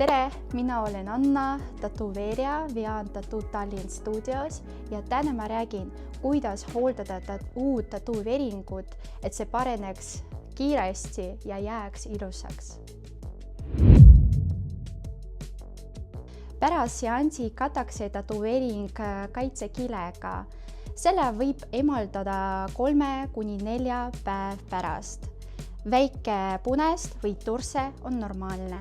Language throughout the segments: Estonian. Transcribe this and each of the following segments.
Tere, mina olen Anna, tatuveerija, vean Tattoo Tallinn stuudios ja täna ma räägin, kuidas hooldada uut tatuveeringut, et see pareneks kiiresti ja jääks ilusaks. Pärast seansi katakse tatuveering kaitsekilega. Selle võib emaldada 3–4 päev pärast. Väike punest või turse on normaalne.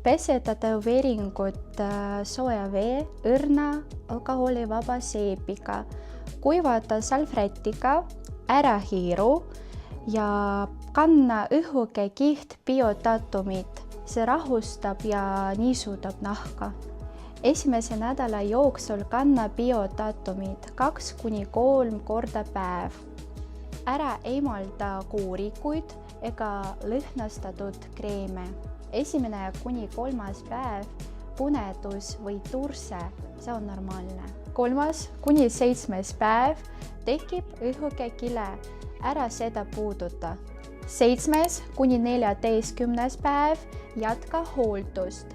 Pese tatuveeringut sooja vee, õrna, alkoholivaba seepiga, kuivata salvrätiga, ära hiiru ja kanna õhuke kiht biotatumit. See rahustab ja niisutab nahka. Esimese nädala jooksul kanna biotatumid 2–3 korda päev. Ära eemalda kuurikuid ega lõhnastatud kreeme. 1–3 päev punedus või turse, see on normaalne. 3–7 päev tekib õhuke kile, ära seda puuduta. 7–14 päev jätka hooldust.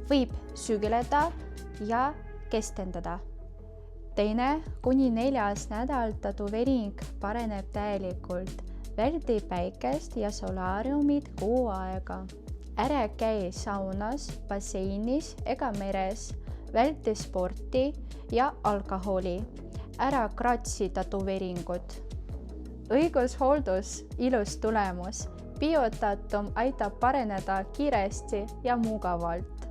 Võib sügeleda ja kestendada. 2–4 nädal tatuveering pareneb täielikult. Väldi päikest ja solaariumid kuu aega. Ära käi saunas, basseinis ega meres. Väldi sporti ja alkoholi. Ära kratsi tatuveeringut. Õigushooldus, ilus tulemus. Biotatum aitab pareneda kiiresti ja mugavalt.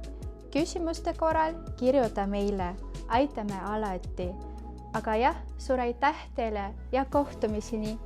Küsimuste korral kirjuta meile, aitame alati. Aga jah, suur aitäh teile ja kohtumiseni!